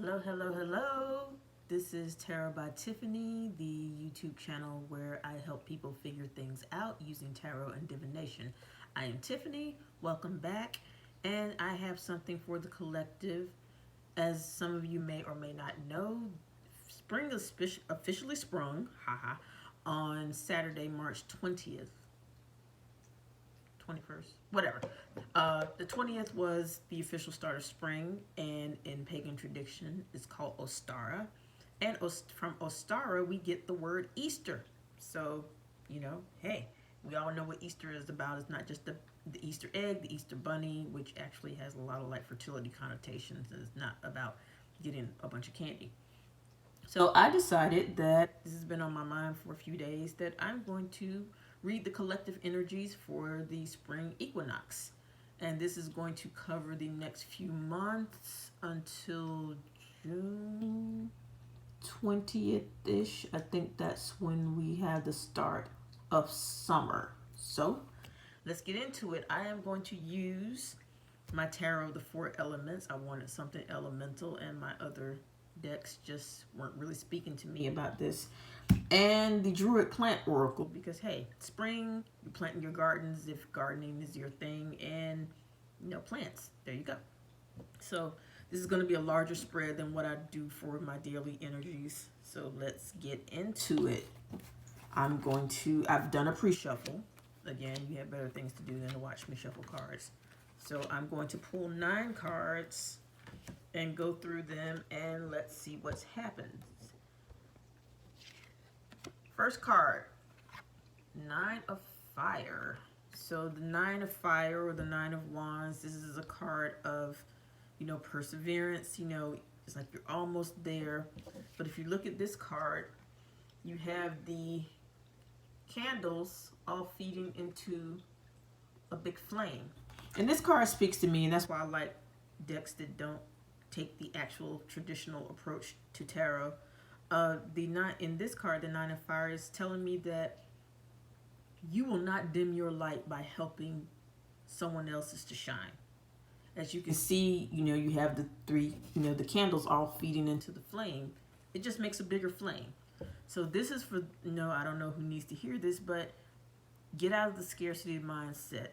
Hello, hello, hello. This is Tarot by Tiffany, the YouTube channel where I help people figure things out using tarot and divination. I am Tiffany. Welcome back. And I have something for the collective. As some of you may or may not know, spring is officially sprung, haha, on Saturday, March 20th. 21st, whatever. The 20th was the official start of spring, and in pagan tradition, it's called Ostara. And from Ostara, we get the word Easter. So, hey, we all know what Easter is about. It's not just the Easter egg, the Easter bunny, which actually has a lot of like fertility connotations. It's not about getting a bunch of candy. So I decided that this has been on my mind for a few days that I'm going to read the collective energies for the spring equinox. And this is going to cover the next few months until June 20th-ish. I think that's when we have the start of summer. So let's get into it. I am going to use my tarot of the four elements. I wanted something elemental, and my other decks just weren't really speaking to me about this. And the Druid Plant Oracle, because hey, spring, you're planting your gardens if gardening is your thing, and plants. There you go. So this is going to be a larger spread than what I do for my daily energies. So let's get into it. I've done a pre-shuffle. Again, you have better things to do than to watch me shuffle cards. So I'm going to pull 9 cards and go through them, and let's see what's happened. First card, 9 of Fire. So the 9 of Fire, or the 9 of Wands, this is a card of, perseverance. It's like you're almost there. But if you look at this card, you have the candles all feeding into a big flame. And this card speaks to me, and that's why I like decks that don't take the actual traditional approach to tarot. In this card, the 9 of Fire is telling me that you will not dim your light by helping someone else's to shine. As you can see, you have the 3, the candles all feeding into the flame. It just makes a bigger flame. So this is for, I don't know who needs to hear this, but get out of the scarcity mindset.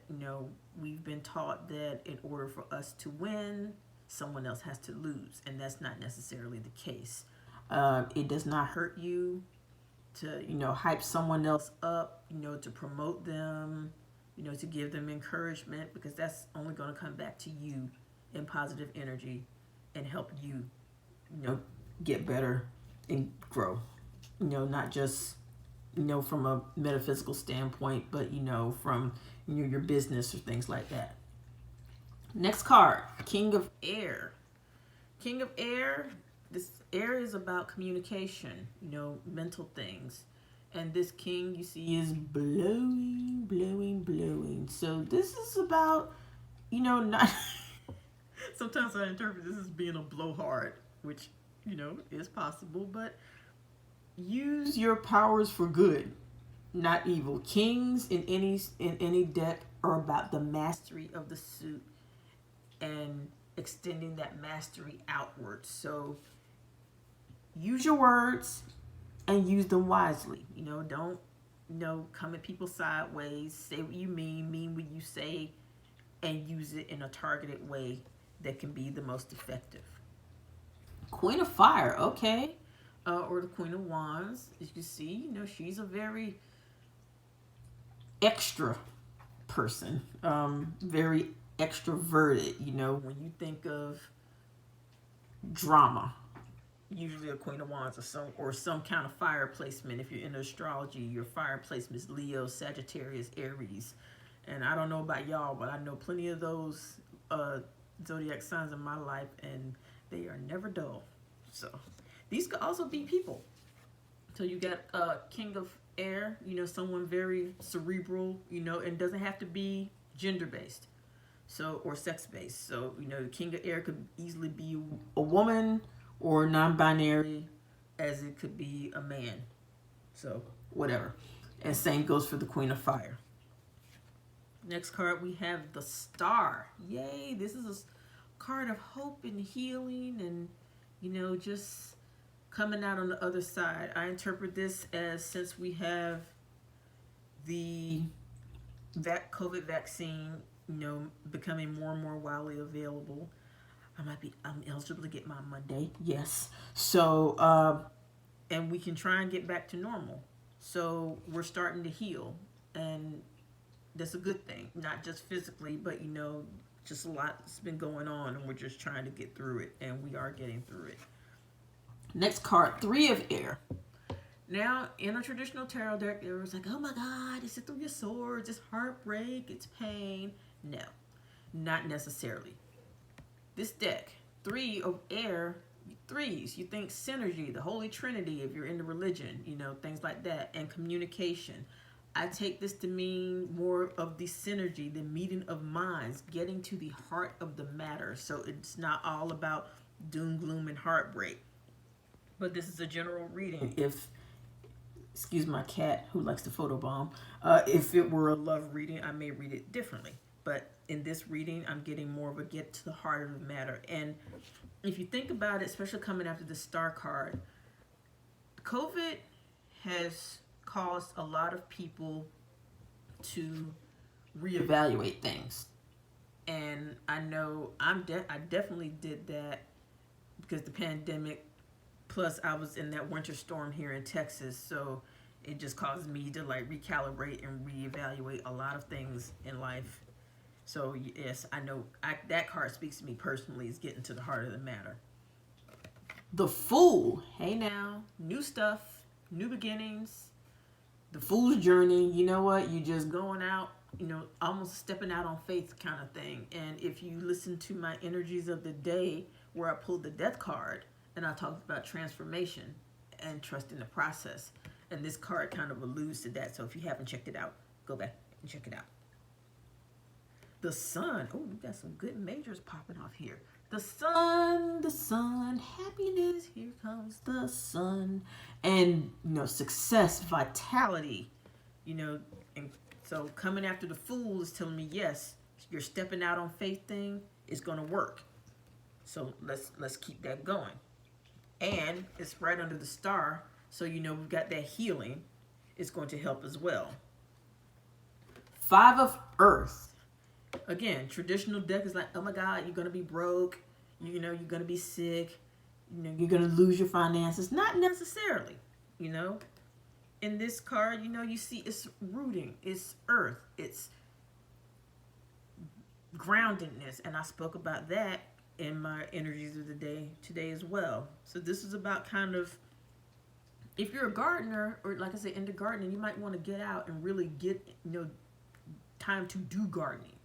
We've been taught that in order for us to win, someone else has to lose, and that's not necessarily the case. It does not hurt you to, hype someone else up, to promote them, to give them encouragement, because that's only going to come back to you in positive energy and help you, get better and grow. Not just, from a metaphysical standpoint, but, from, your business or things like that. Next card, King of Air. King of Air, this air is about communication, mental things. And this king you see is blowing, blowing, blowing. So this is about, not... Sometimes I interpret this as being a blowhard, which, is possible. But use your powers for good, not evil. Kings in any deck are about the mastery of the suit and extending that mastery outwards. So use your words and use them wisely. Don't come at people sideways. Say what you mean what you say, and use it in a targeted way that can be the most effective. Queen of Fire, okay. Or the Queen of Wands. As you see, she's a very extra person, very extroverted. When you think of drama, usually a Queen of Wands or some kind of fire placement. If you're into astrology, your fire placement is Leo, Sagittarius, Aries. And I don't know about y'all, but I know plenty of those zodiac signs in my life, and they are never dull. So these could also be people. So you got King of Air, someone very cerebral, and doesn't have to be gender-based. So, or sex-based. So, the King of Air could easily be a woman or non-binary, as it could be a man. So, whatever. And same goes for the Queen of Fire. Next card, we have the Star. Yay, this is a card of hope and healing and, you know, just coming out on the other side. I interpret this as, since we have the COVID vaccine, you know, becoming more and more widely available, I'm eligible to get mine Monday. Yes. So, and we can try and get back to normal. So we're starting to heal, and that's a good thing. Not just physically, but, you know, just a lot's been going on, and we're just trying to get through it, and we are getting through it. Next card, 3 of Air. Now, in a traditional tarot deck, it was like, oh my God, it's the 3 of Swords, it's heartbreak, it's pain. No, not necessarily. This deck, 3 of Air, 3s, you think synergy, the Holy Trinity, if you're into religion, you know, things like that, and communication. I take this to mean more of the synergy, the meeting of minds, getting to the heart of the matter. So it's not all about doom, gloom, and heartbreak. But this is a general reading. If, excuse my cat who likes to photobomb, if it were a love reading, I may read it differently. But in this reading, I'm getting more of a get to the heart of the matter. And if you think about it, especially coming after the Star card, COVID has caused a lot of people to reevaluate things. And I know I definitely did that because the pandemic, plus I was in that winter storm here in Texas, so it just caused me to like recalibrate and reevaluate a lot of things in life. So yes, I know that card speaks to me personally, is getting to the heart of the matter. The Fool. Hey now, new stuff, new beginnings. The Fool's journey, you know what? You just going out, you know, almost stepping out on faith kind of thing. And if you listen to my energies of the day, where I pulled the Death card, and I talked about transformation and trusting the process. And this card kind of alludes to that. So if you haven't checked it out, go back and check it out. The Sun. Oh, we got some good majors popping off here. The sun, happiness, here comes the sun. And, you know, success, vitality, you know. And so coming after the Fool is telling me, yes, your stepping out on faith thing is going to work. So let's keep that going. And it's right under the Star, so you know we've got that healing. It's going to help as well. 5 of Earth. Again, traditional deck is like, oh my God, you're going to be broke. You know, you're going to be sick. You know, you're going to lose your finances. Not necessarily, you know. In this card, you know, you see it's rooting. It's earth. It's groundedness. And I spoke about that in my energies of the day today as well. So this is about kind of, if you're a gardener, or like I said, into gardening, you might want to get out and really get, you know, time to do gardening,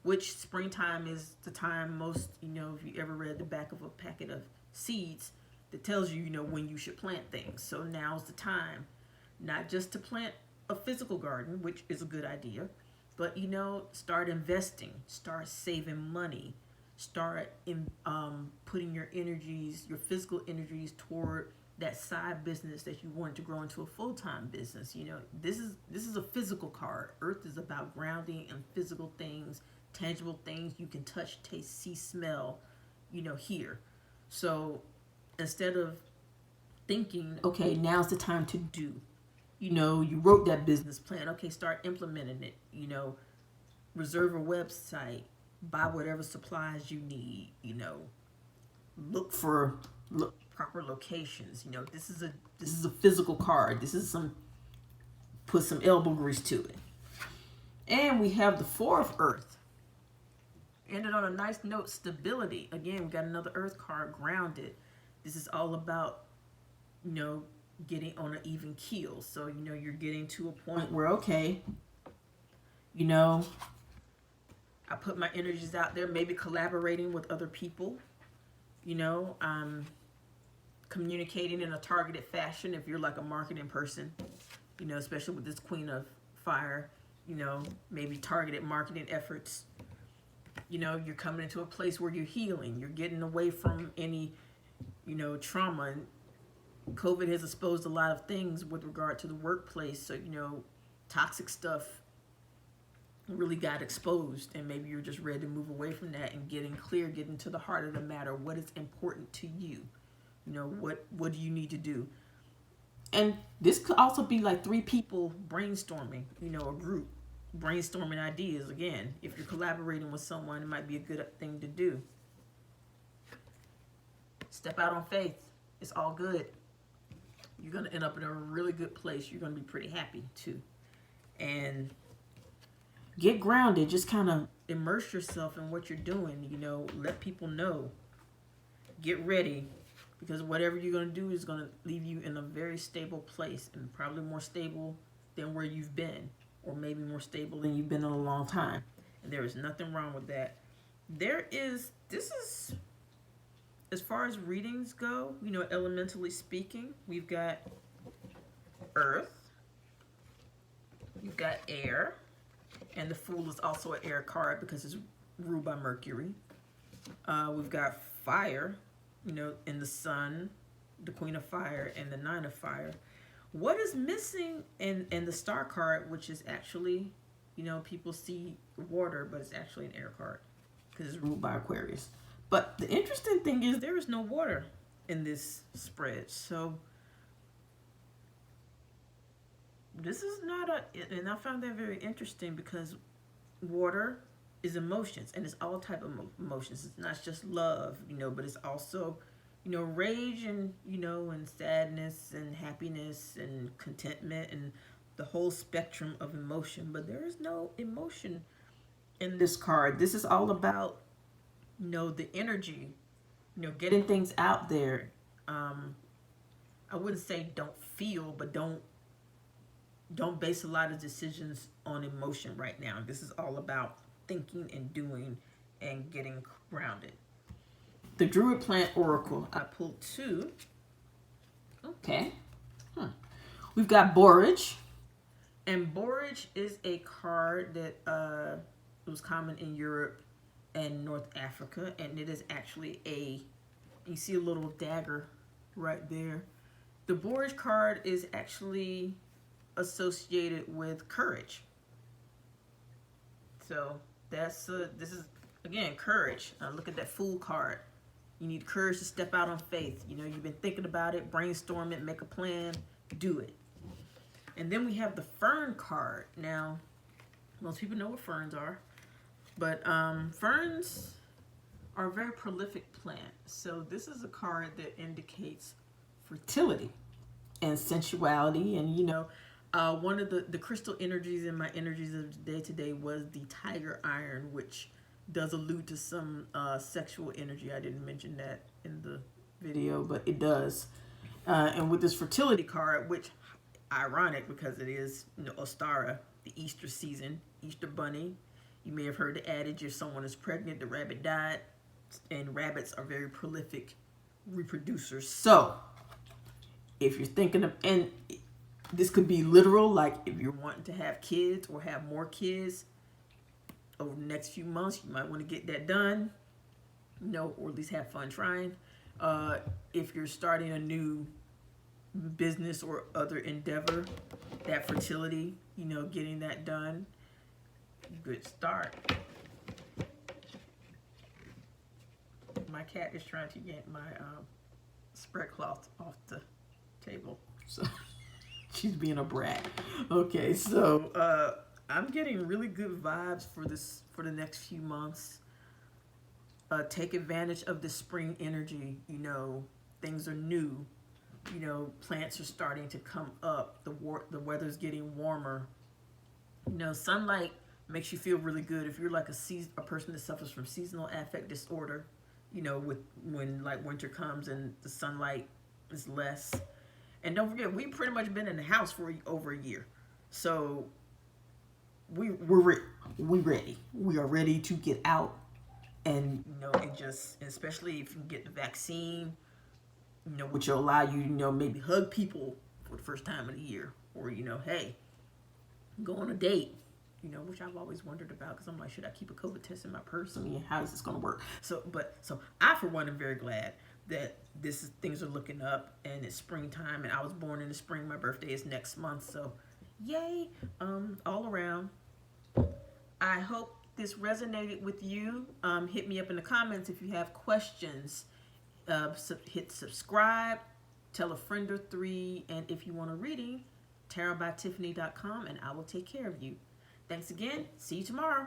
which springtime is the time most, you know, if you ever read the back of a packet of seeds that tells you, you know, when you should plant things. So now's the time, not just to plant a physical garden, which is a good idea, but, you know, start investing, start saving money, start in putting your energies, your physical energies toward that side business that you want to grow into a full-time business. You know, this is a physical card. Earth is about grounding and physical things, tangible things you can touch, taste, see, smell, you know, hear. So instead of thinking, okay, now's the time to do, you know, you wrote that business plan, okay, start implementing it, you know, reserve a website, buy whatever supplies you need, you know, look for proper locations. You know, this is a physical card. This is put some elbow grease to it. And we have the 4 of Earth. Ended on a nice note, stability. Again, we got another Earth card, grounded. This is all about, you know, getting on an even keel. So, you know, you're getting to a point where, okay, you know, I put my energies out there, maybe collaborating with other people, you know, communicating in a targeted fashion if you're like a marketing person, you know, especially with this Queen of Fire, you know, maybe targeted marketing efforts. You know, you're coming into a place where you're healing. You're getting away from any, you know, trauma. And COVID has exposed a lot of things with regard to the workplace. So, you know, toxic stuff really got exposed, and maybe you're just ready to move away from that and getting clear, getting to the heart of the matter. What is important to you? You know, what do you need to do? And this could also be like 3 people brainstorming, you know, a group brainstorming ideas. Again, if you're collaborating with someone, it might be a good thing to do. Step out on faith. It's all good. You're going to end up in a really good place. You're going to be pretty happy too. And get grounded. Just kind of immerse yourself in what you're doing. You know, let people know. Get ready. Because whatever you're going to do is going to leave you in a very stable place, and probably more stable than where you've been, or maybe more stable than you've been in a long time. And there is nothing wrong with that. This is, as far as readings go, you know, elementally speaking, we've got earth, you've got air, and the Fool is also an air card because it's ruled by Mercury. We've got fire, you know, in the Sun, the Queen of Fire, and the Nine of Fire. What is missing in the Star card, which is actually, you know, people see water, but it's actually an air card because it's ruled by Aquarius. But the interesting thing is there is no water in this spread. So this is not and I found that very interesting because water is emotions, and it's all type of emotions. It's not just love, you know, but it's also, you know, rage and, you know, and sadness and happiness and contentment and the whole spectrum of emotion. But there is no emotion in this card. This is all about, you know, the energy, you know, getting things out there. I wouldn't say don't feel, but don't base a lot of decisions on emotion right now. This is all about thinking and doing and getting grounded. The Druid Plant Oracle. I pulled 2. Okay. We've got Borage. And Borage is a card that was common in Europe and North Africa. And it is actually you see a little dagger right there. The Borage card is actually associated with courage. So this is, again, courage. Look at that Fool card. You need courage to step out on faith. You know, you've been thinking about it, brainstorm it, make a plan, do it. And then we have the Fern card. Now, most people know what ferns are, but ferns are a very prolific plant. So this is a card that indicates fertility and sensuality. And, you know, one of the crystal energies in my energies of the day today was the tiger iron, which does allude to some sexual energy. I didn't mention that in the video, but it does. And with this fertility card, which ironic because it is, you know, Ostara, the Easter season, Easter bunny. You may have heard the adage, if someone is pregnant, the rabbit died. And rabbits are very prolific reproducers. So if you're thinking of, and this could be literal, like if you're wanting to have kids or have more kids over the next few months, you might want to get that done, you know, or at least have fun trying. If you're starting a new business or other endeavor, that fertility, you know, getting that done, good start. My cat is trying to yank my spread cloth off the table, so she's being a brat. Okay, so I'm getting really good vibes for the next few months. Take advantage of the spring energy. You know, things are new. You know, plants are starting to come up. The weather's getting warmer. You know, sunlight makes you feel really good. If you're like a person that suffers from seasonal affect disorder, you know, when like winter comes and the sunlight is less. And don't forget, we've pretty much been in the house for over a year. So we're ready. We are ready to get out and, you know, and especially if you get the vaccine, you know, which will allow you, you know, maybe hug people for the first time in a year, or, you know, hey, go on a date, you know, which I've always wondered about, because I'm like, should I keep a COVID test in my purse? I mean, how is this going to work? So I, for one, am very glad that things are looking up and it's springtime, and I was born in the spring. My birthday is next month, so yay, all around. I hope this resonated with you. Hit me up in the comments if you have questions. hit subscribe, tell a friend or three, and if you want a reading, TarotByTiffany.com, and I will take care of you. Thanks again. See you tomorrow.